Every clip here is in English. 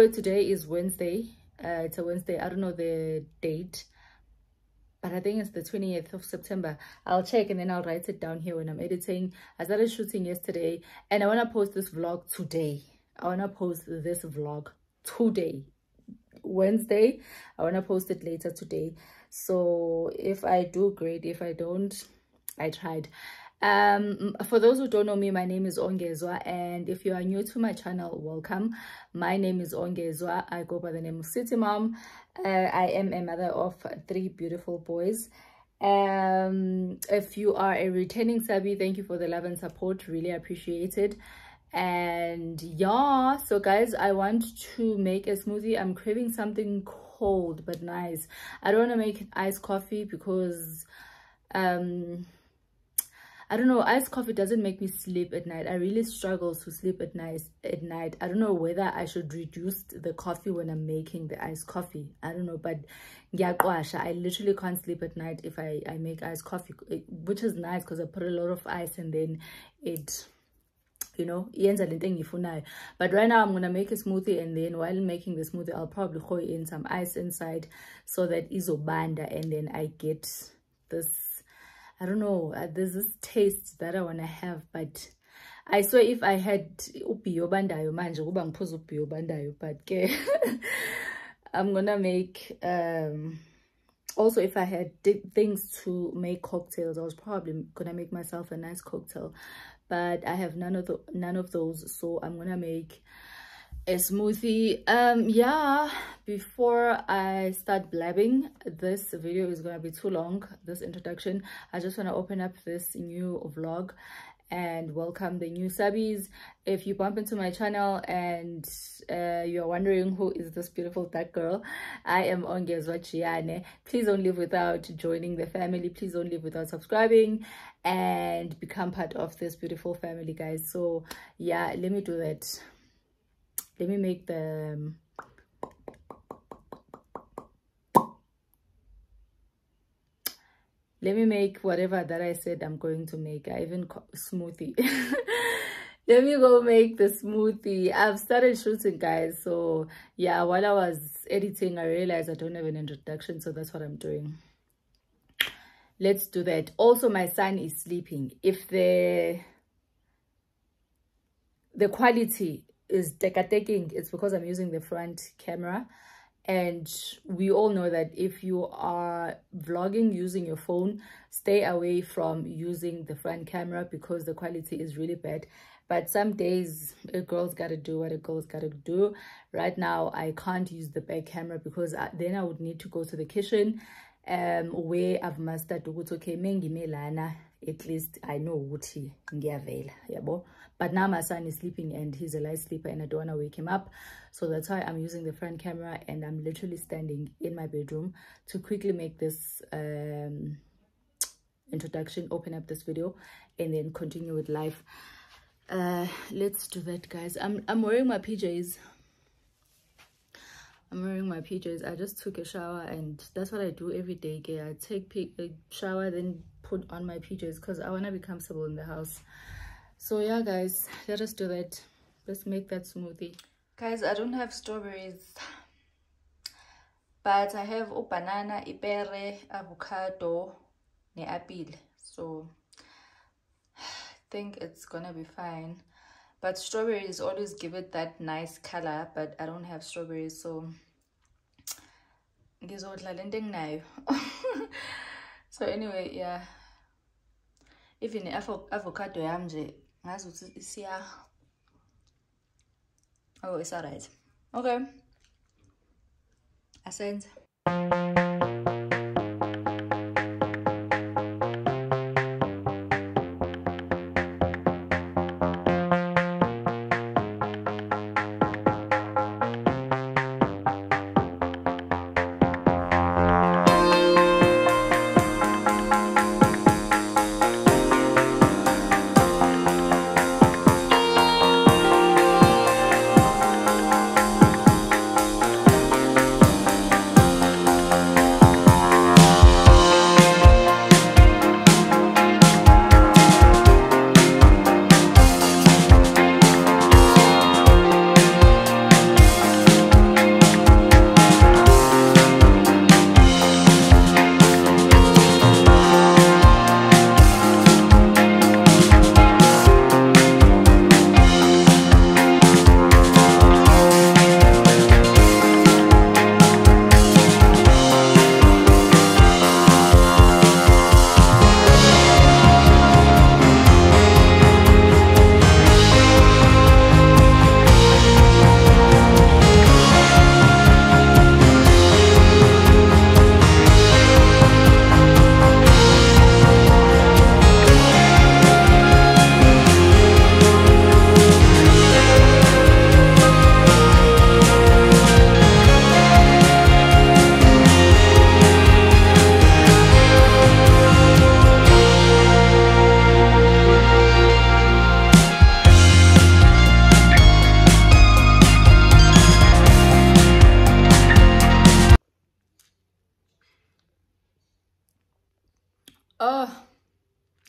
So today is Wednesday. It's a Wednesday. I don't know the date, but I think it's the 28th of September. I'll check and then I'll write it down here when I'm editing. I started shooting yesterday and I want to post this vlog today. I want to post this vlog today, Wednesday. I want to post it later today. So if I do, great. If I don't, I tried. For those who don't know me, my name is Ongezwa, and if you are new to my channel, welcome. My name is Ongezwa. I go by the name of City Mom. I am a mother of 3 beautiful boys. If you are a returning subby, thank you for the love and support, really appreciate it. And yeah, so guys, I want to make a smoothie. I'm craving something cold but nice. I don't want to make iced coffee because I don't know, iced coffee doesn't make me sleep at night. I really struggle to sleep at night. I don't know whether I should reduce the coffee when I'm making the iced coffee. I don't know, but I literally can't sleep at night if I make iced coffee, which is nice because I put a lot of ice and then it, you know, but right now I'm gonna make a smoothie, and then while making the smoothie I'll probably throw in some ice inside so that izobanda, and then I get this, I don't know, there's this taste that I want to have. But I swear if I had upiyo bandayo manje kuba ngiphuza upiyo bandayo, but ke I'm gonna make also if I had things to make cocktails, I was probably gonna make myself a nice cocktail, but I have none of those, so I'm gonna make a smoothie. Yeah, before I start blabbing, this video is gonna be too long, this introduction. I just want to open up this new vlog and welcome the new subbies. If you bump into my channel and you're wondering who is this beautiful dark girl, I am Ongezwa Chiane. Please don't leave without joining the family. Please don't leave without subscribing and become part of this beautiful family, guys. So yeah, let me do that. Let me make the let me make whatever that I said I'm going to make. I even smoothie. Let me go make the smoothie. I've started shooting, guys. So yeah, while I was editing, I realized I don't have an introduction, so that's what I'm doing. Let's do that. Also, my son is sleeping. If the quality is taking, it's because I'm using the front camera, and we all know that if you are vlogging using your phone, stay away from using the front camera because the quality is really bad. But some days a girl's got to do what a girl's got to do. Right now I can't use the back camera because then I would need to go to the kitchen where I've mastered okay, melana, at least I know what he yabo. But now my son is sleeping and he's a light sleeper and I don't want to wake him up, so that's why I'm using the front camera, and I'm literally standing in my bedroom to quickly make this introduction, open up this video, and then continue with life. Let's do that, guys. I'm wearing my PJs. I'm wearing my PJs. I just took a shower, and that's what I do every day. Okay? I take a shower, then put on my PJs because I want to be comfortable in the house. So yeah, guys, let us do that. Let's make that smoothie. Guys, I don't have strawberries, but I have banana, ipere, avocado, ne apple. So I think it's gonna be fine. But strawberries always give it that nice color, but I don't have strawberries, so so anyway, yeah, even avocado yamje, oh, it's all right. Okay, I sent.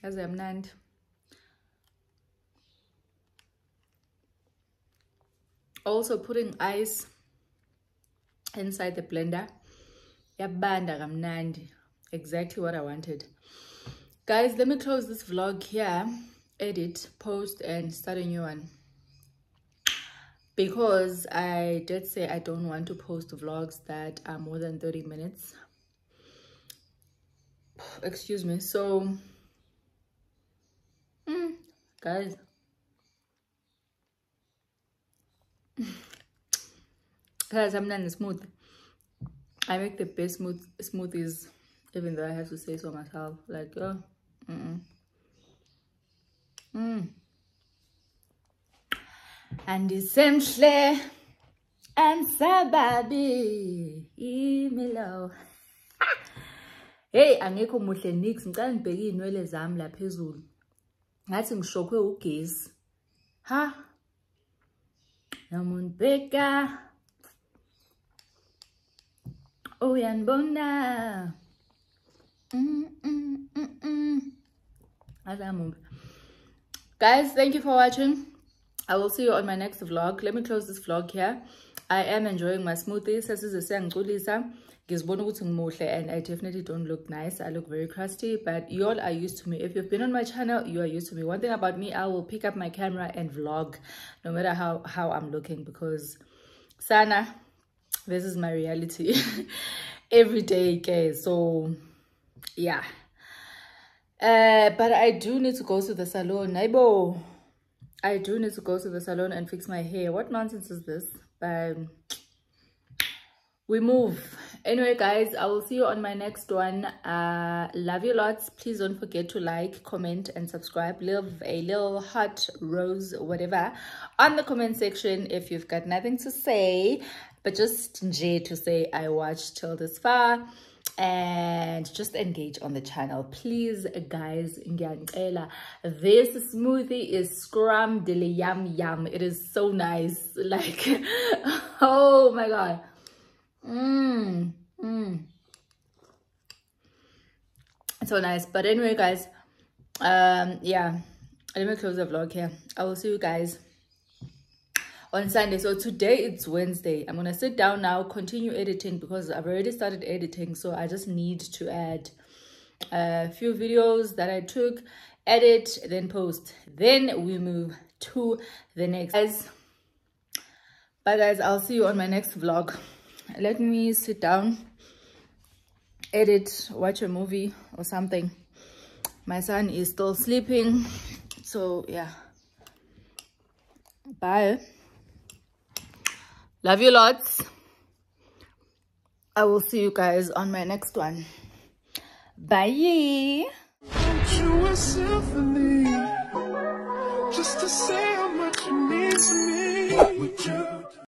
As I'm not. Also putting ice inside the blender. Yabanda kamnandi. Exactly what I wanted. Guys, let me close this vlog here. Edit, post, and start a new one. Because I did say I don't want to post vlogs that are more than 30 minutes. Excuse me. So, guys. Guys, I'm not smooth. I make the best smoothies, even though I have to say so myself. Like, oh, And isemhle and sababi imilo. Hey, angekho muhle nix. Ngicela ngibheke inwele zami la phezulu. Ngathi ngishokwe ugesi. Ha? Namunbeka. Uyanibona. Guys, thank you for watching. I will see you on my next vlog. Let me close this vlog here. I am enjoying my smoothies. And I definitely don't look nice. I look very crusty, but you all are used to me. If you've been on my channel, you are used to me. One thing about me, I will pick up my camera and vlog no matter how I'm looking, because Sana, this is my reality every day, guys. So yeah, but I do need to go to the salon. Naibo, I do need to go to the salon and fix my hair. What nonsense is this? But we move. Anyway, guys, I will see you on my next one. Love you lots. Please don't forget to like, comment, and subscribe. Leave a little heart, rose, whatever on the comment section if you've got nothing to say, but just to say I watched till this far, and just engage on the channel, please, guys. This smoothie is scrum dilly yum yum. It is so nice. Like, oh my god. So nice. But anyway, guys, yeah, let me close the vlog here. I will see you guys on Sunday. So today it's Wednesday. I'm gonna sit down now, continue editing, because I've already started editing. So I just need to add a few videos that I took, edit, then post, then we move to the next. Guys, bye guys, I'll see you on my next vlog. Let me sit down, edit, watch a movie or something. My son is still sleeping, so yeah. Bye. Love you lots. I will see you guys on my next one. Bye. A symphony, just to say how much you mean to me. Would you